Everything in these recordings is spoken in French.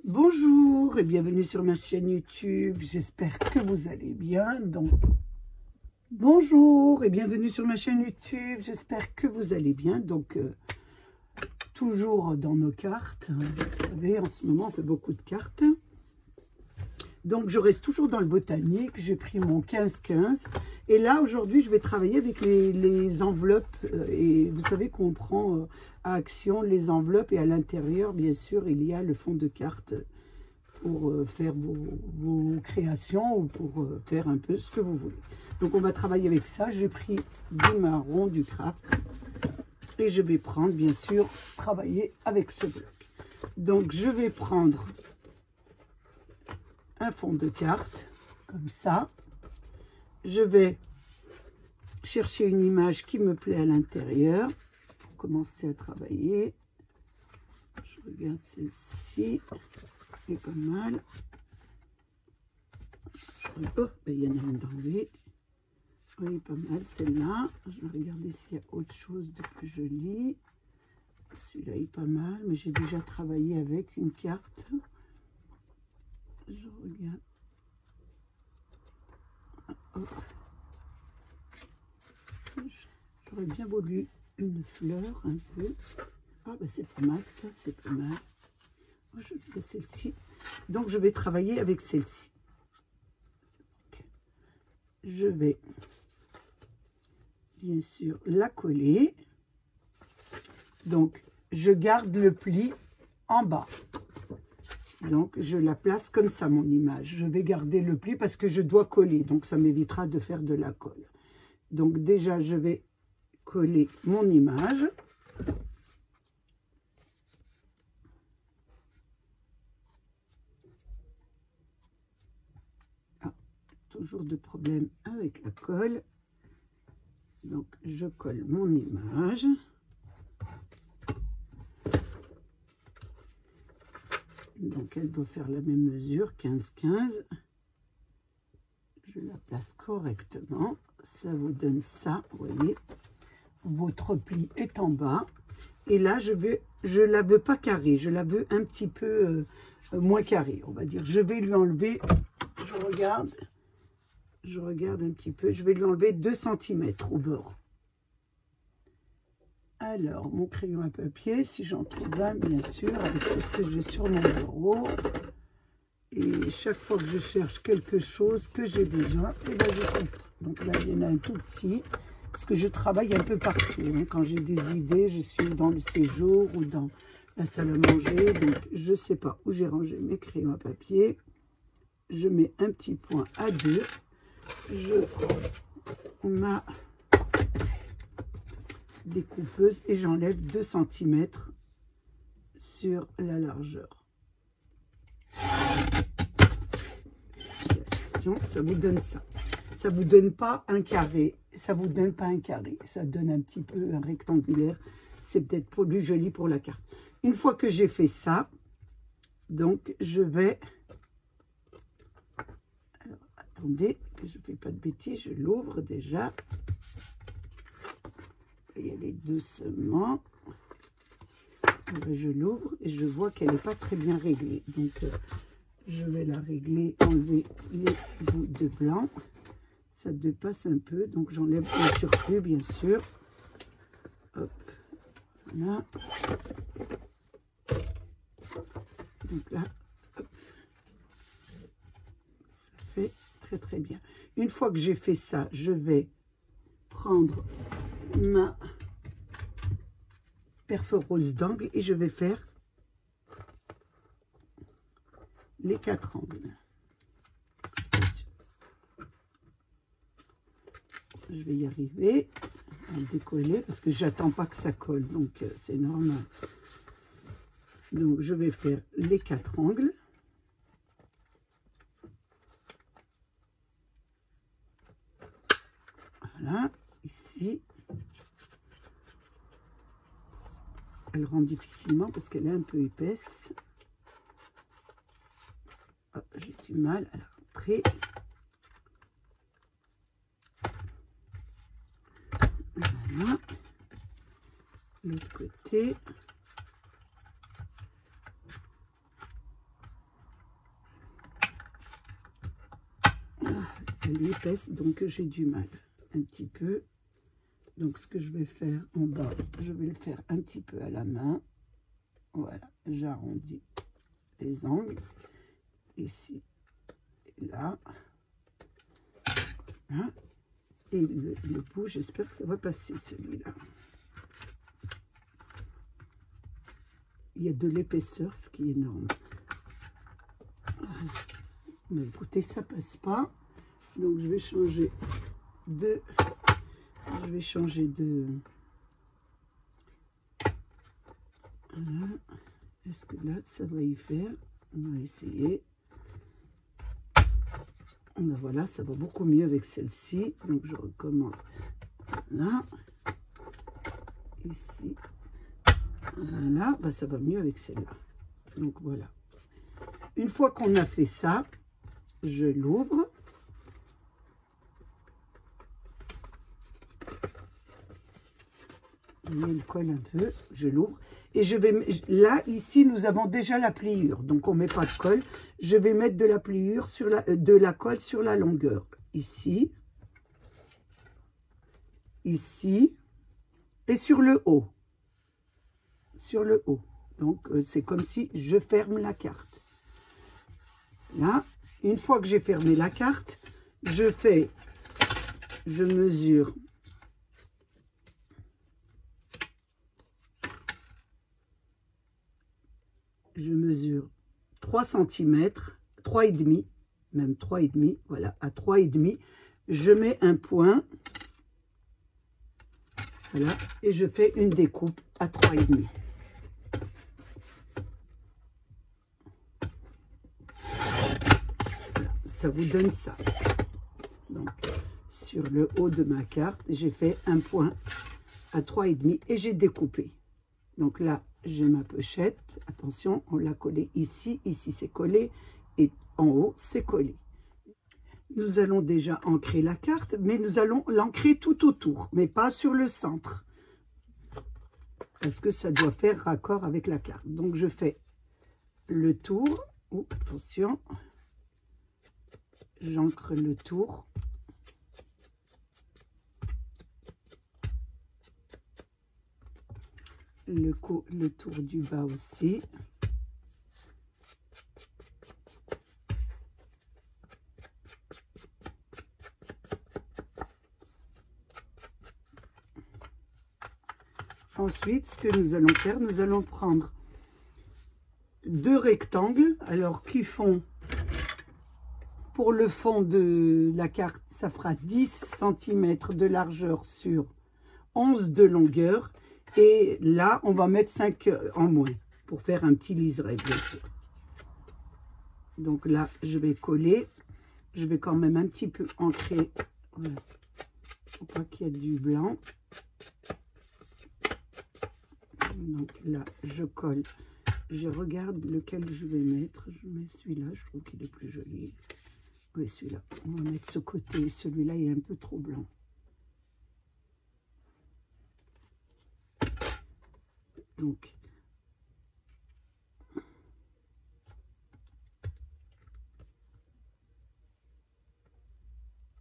Bonjour et bienvenue sur ma chaîne YouTube, j'espère que vous allez bien. Bonjour et bienvenue sur ma chaîne YouTube, j'espère que vous allez bien. Toujours dans nos cartes, vous savez, en ce moment on fait beaucoup de cartes. Donc je reste toujours dans le botanique, j'ai pris mon 15-15 et là aujourd'hui je vais travailler avec les enveloppes et vous savez qu'on prend à Action les enveloppes et à l'intérieur bien sûr il y a le fond de carte pour faire vos créations ou pour faire un peu ce que vous voulez. Donc on va travailler avec ça, j'ai pris du marron, du craft et je vais prendre bien sûr travailler avec ce bloc. Donc je vais prendre un fond de carte comme ça, je vais chercher une image qui me plaît à l'intérieur pour commencer à travailler. Je regarde celle-ci, elle est pas mal. Oh, il y en a une d'enlever. Oui, pas mal celle-là. Je vais regarder s'il y a autre chose de plus joli. Celui-là est pas mal, mais j'ai déjà travaillé avec une carte. Je regarde. Oh. J'aurais bien voulu une fleur un peu. Ah ben c'est pas mal, ça c'est pas mal. Oh, je vais celle-ci. Donc je vais travailler avec celle-ci. Je vais bien sûr la coller. Donc je garde le pli en bas. Donc, je la place comme ça, mon image. Je vais garder le pli parce que je dois coller. Donc, ça m'évitera de faire de la colle. Donc, déjà, je vais coller mon image. Ah, toujours de problème avec la colle. Donc, je colle mon image. Donc, elle doit faire la même mesure, 15-15. Je la place correctement. Ça vous donne ça, vous voyez. Votre pli est en bas. Et là, je la veux pas carrée. Je la veux un petit peu moins carrée, on va dire. Je vais lui enlever, je regarde un petit peu. Je vais lui enlever 2 cm au bord. Alors, mon crayon à papier, si j'en trouve un, bien sûr, avec tout ce que j'ai sur mon bureau. Et chaque fois que je cherche quelque chose que j'ai besoin, et ben je trouve pas. Donc là, il y en a un tout petit, parce que je travaille un peu partout. Hein. Quand j'ai des idées, je suis dans le séjour ou dans la salle à manger. Donc, je ne sais pas où j'ai rangé mes crayons à papier. Je mets un petit point à 2. Je prends ma découpeuse et j'enlève 2 cm sur la largeur. Attention, ça vous donne ça. Ça vous donne pas un carré. Ça vous donne pas un carré. Ça donne un petit peu un rectangulaire. C'est peut-être plus joli pour la carte. Une fois que j'ai fait ça, donc je vais... Alors, attendez, que je ne fais pas de bêtises. Je l'ouvre déjà. Il y aller doucement. Je l'ouvre et je vois qu'elle n'est pas très bien réglée. Donc, je vais la régler, enlever les bouts de blanc. Ça dépasse un peu, donc j'enlève le surplus, bien sûr. Hop, voilà. Donc là, hop. Ça fait très très bien. Une fois que j'ai fait ça, je vais prendre ma perforeuse d'angle et je vais faire les 4 angles. Je vais y arriver à le décoller parce que j'attends pas que ça colle, donc c'est normal. Donc je vais faire les 4 angles. Voilà, ici. Elle rend difficilement parce qu'elle est un peu épaisse. Oh, j'ai du mal à la rentrer. Voilà. L'autre côté. Elle est épaisse, donc j'ai du mal un petit peu. Donc ce que je vais faire en bas, je vais le faire un petit peu à la main. Voilà, j'arrondis les angles. Ici et là. Voilà. Et le bout, j'espère que ça va passer celui-là. Il y a de l'épaisseur, ce qui est énorme. Mais écoutez, ça passe pas. Donc je vais changer de... Voilà. Est-ce que là, ça va y faire? On va essayer. Ben voilà, ça va beaucoup mieux avec celle-ci. Donc je recommence. Là. Ici. Voilà, ben, ça va mieux avec celle-là. Donc voilà. Une fois qu'on a fait ça, je l'ouvre. Il colle un peu, je l'ouvre. Et je vais, là, ici, nous avons déjà la pliure. Donc, on ne met pas de colle. Je vais mettre de la pliure, sur de la colle sur la longueur. Ici. Ici. Et sur le haut. Sur le haut. Donc, c'est comme si je ferme la carte. Là, une fois que j'ai fermé la carte, je mesure. Je mesure 3 cm, 3,5, même 3,5, voilà, à 3,5, je mets un point, voilà, et je fais une découpe à 3,5. Voilà, ça vous donne ça. Donc, sur le haut de ma carte, j'ai fait un point à 3,5 et j'ai découpé. Donc là, j'ai ma pochette. Attention, on l'a collée ici. Ici, c'est collé. Et en haut, c'est collé. Nous allons déjà ancrer la carte, mais nous allons l'ancrer tout autour, mais pas sur le centre. Parce que ça doit faire raccord avec la carte. Donc, je fais le tour. Oh, attention. J'ancre le tour. Le tour du bas aussi. Ensuite, ce que nous allons faire, nous allons prendre 2 rectangles, alors qui font, pour le fond de la carte, ça fera 10 cm de largeur sur 11 de longueur. Et là, on va mettre 5 en moins pour faire un petit liseré, bien sûr. Donc là, je vais coller. Je vais quand même un petit peu ancrer. Voilà. Faut pas qu'il y ait du blanc. Donc là, je colle. Je regarde lequel je vais mettre. Je mets celui-là. Je trouve qu'il est plus joli. Oui, celui-là. On va mettre ce côté. Celui-là, il est un peu trop blanc. Donc,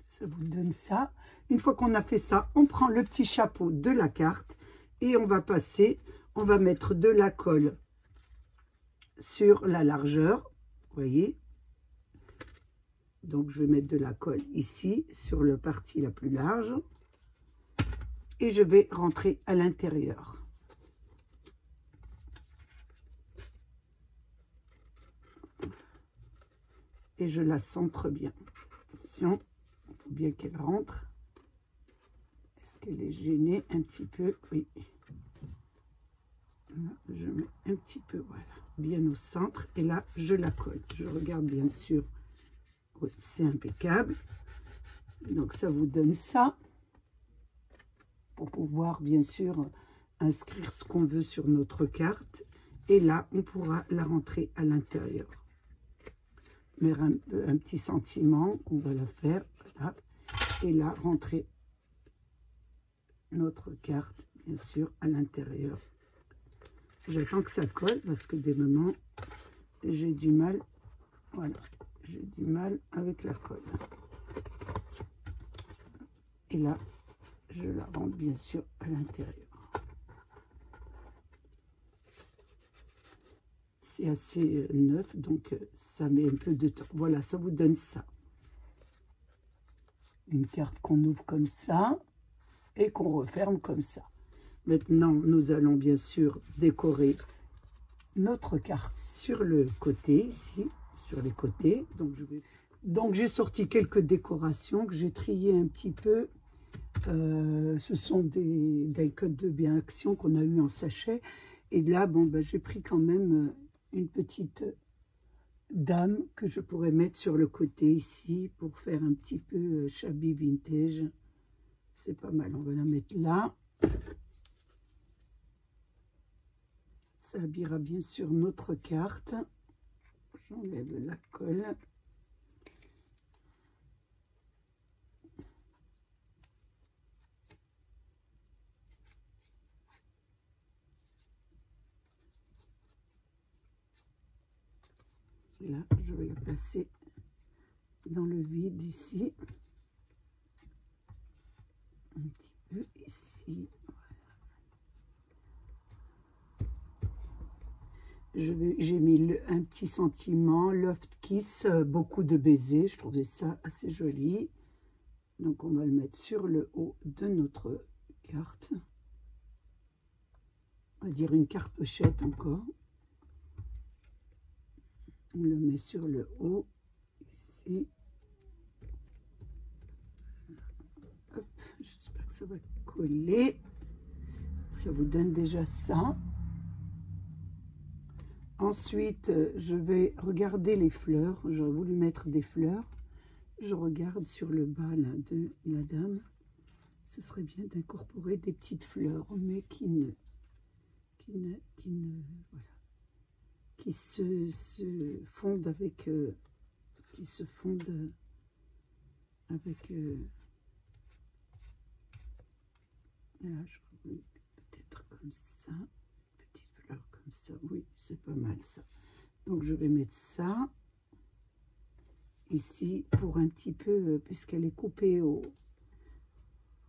ça vous donne ça. Une fois qu'on a fait ça, on prend le petit chapeau de la carte et on va passer, on va mettre de la colle sur la largeur, vous voyez. Donc, je vais mettre de la colle ici, sur la partie la plus large. Et je vais rentrer à l'intérieur. Et je la centre bien. Attention, il faut bien qu'elle rentre. Est-ce qu'elle est gênée un petit peu? Oui. Là, je mets un petit peu, voilà, bien au centre. Et là, je la colle. Je regarde bien sûr. Oui, c'est impeccable. Donc, ça vous donne ça. Pour pouvoir, bien sûr, inscrire ce qu'on veut sur notre carte. Et là, on pourra la rentrer à l'intérieur. Mais un petit sentiment, on va la faire, voilà. Et là, rentrer notre carte, bien sûr, à l'intérieur. J'attends que ça colle, parce que des moments, j'ai du mal, voilà, j'ai du mal avec la colle. Et là, je la rentre bien sûr à l'intérieur. C'est assez neuf, donc ça met un peu de temps. Voilà, ça vous donne ça. Une carte qu'on ouvre comme ça et qu'on referme comme ça. Maintenant, nous allons bien sûr décorer notre carte sur le côté, ici, sur les côtés. Donc j'ai sorti quelques décorations que j'ai triées un petit peu. Ce sont des die-cuts de Bien Action qu'on a eu en sachet. Et là, bon, ben, j'ai pris quand même une petite dame que je pourrais mettre sur le côté ici pour faire un petit peu shabby vintage. C'est pas mal, on va la mettre là. Ça habillera bien sûr notre carte. J'enlève la colle. Là, je vais la placer dans le vide ici. Un petit peu ici. J'ai mis un petit sentiment, Loft Kiss, beaucoup de baisers. Je trouvais ça assez joli. Donc, on va le mettre sur le haut de notre carte. On va dire une carte pochette encore. On le met sur le haut, ici. J'espère que ça va coller. Ça vous donne déjà ça. Ensuite, je vais regarder les fleurs. J'aurais voulu mettre des fleurs. Je regarde sur le bas là, de la dame. Ce serait bien d'incorporer des petites fleurs, mais qui se fondent avec... là, je voulais peut-être comme ça. Comme ça, oui, c'est pas mal ça. Donc je vais mettre ça ici pour un petit peu, puisqu'elle est coupée au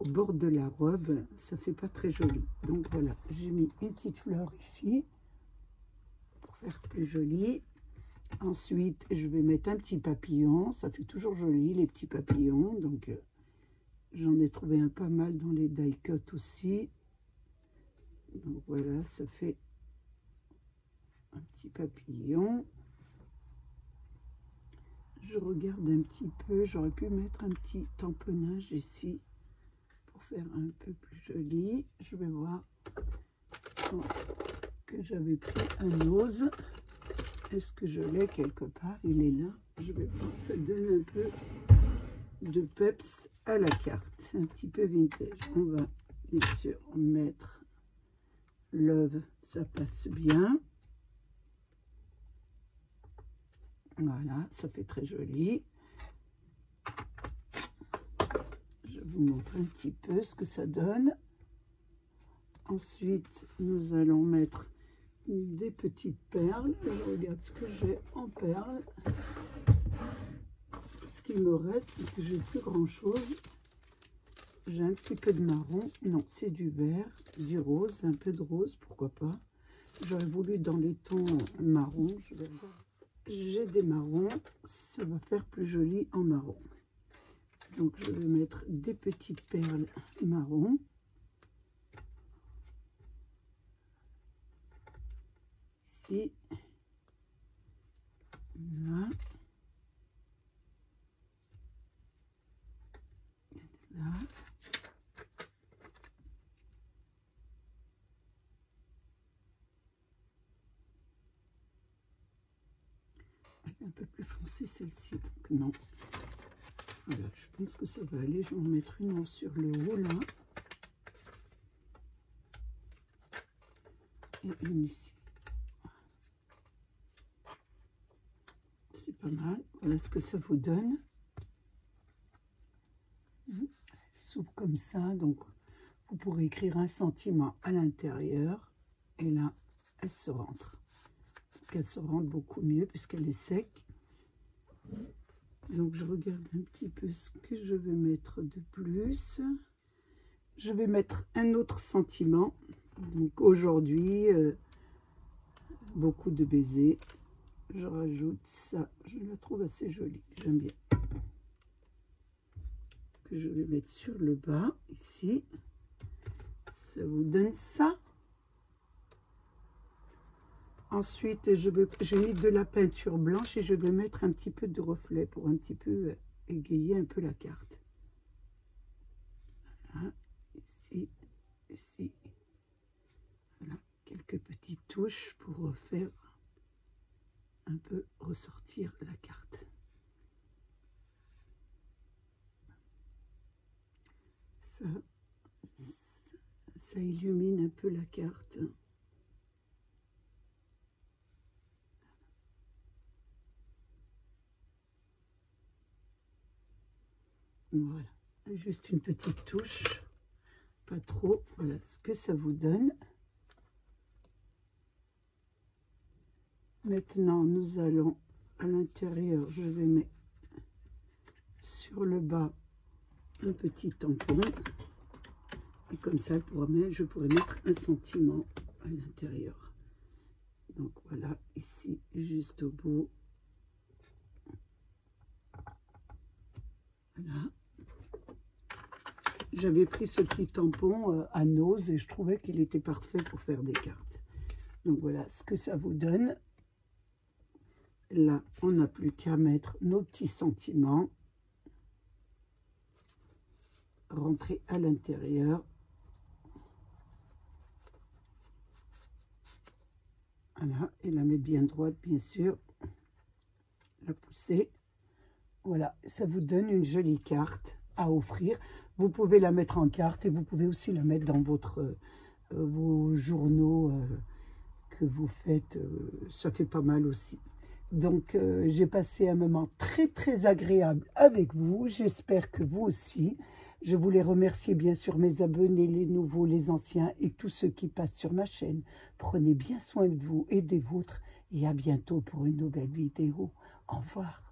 bord de la robe, ça fait pas très joli. Donc voilà, j'ai mis une petite fleur ici pour faire plus joli. Ensuite, je vais mettre un petit papillon, ça fait toujours joli les petits papillons. Donc j'en ai trouvé un pas mal dans les die-cut aussi. Donc voilà, ça fait un petit papillon. Je regarde un petit peu, j'aurais pu mettre un petit tamponnage ici pour faire un peu plus joli. Je vais voir que j'avais pris un ose. Est-ce que je l'ai quelque part? Il est là. Je vais voir, ça donne un peu de peps à la carte, un petit peu vintage. On va bien sûr mettre Love, ça passe bien. Voilà, ça fait très joli. Je vous montre un petit peu ce que ça donne. Ensuite, nous allons mettre des petites perles. Je regarde ce que j'ai en perles. Ce qu'il me reste, parce que j'ai plus grand chose. J'ai un petit peu de marron. Non, c'est du vert, du rose, un peu de rose, pourquoi pas. J'aurais voulu dans les tons marron. Je vais voir. J'ai des marrons, ça va faire plus joli en marron. Donc je vais mettre des petites perles marron. Ici. Là. Là. Elle est un peu plus foncée celle-ci, donc non. Voilà, je pense que ça va aller. Je vais en mettre une sur le haut là. Et une ici. C'est pas mal. Voilà ce que ça vous donne. Elle s'ouvre comme ça, donc vous pourrez écrire un sentiment à l'intérieur. Et là, elle se rentre. Donc elle se rentre beaucoup mieux puisqu'elle est sec. Donc je regarde un petit peu ce que je vais mettre de plus. Je vais mettre un autre sentiment. Donc aujourd'hui, beaucoup de baisers. Je rajoute ça. Je la trouve assez jolie. J'aime bien. Que je vais mettre sur le bas, ici. Ça vous donne ça. Ensuite, j'ai mis de la peinture blanche et je vais mettre un petit peu de reflet pour un petit peu égayer un peu la carte. Voilà, ici, ici. Voilà, quelques petites touches pour faire un peu ressortir la carte. Ça illumine un peu la carte. Voilà, juste une petite touche, pas trop. Voilà ce que ça vous donne. Maintenant, nous allons à l'intérieur. Je vais mettre sur le bas un petit tampon. Et comme ça, je pourrais mettre un sentiment à l'intérieur. Donc voilà, ici, juste au bout. Voilà. J'avais pris ce petit tampon à Nose et je trouvais qu'il était parfait pour faire des cartes. Donc voilà ce que ça vous donne. Là, on n'a plus qu'à mettre nos petits sentiments. Rentrer à l'intérieur. Voilà, et la mettre bien droite, bien sûr. La pousser. Voilà, ça vous donne une jolie carte à offrir. Vous pouvez la mettre en carte et vous pouvez aussi la mettre dans vos journaux que vous faites. Ça fait pas mal aussi. Donc, j'ai passé un moment très, très agréable avec vous. J'espère que vous aussi. Je voulais remercier bien sûr mes abonnés, les nouveaux, les anciens et tous ceux qui passent sur ma chaîne. Prenez bien soin de vous et des vôtres et à bientôt pour une nouvelle vidéo. Au revoir.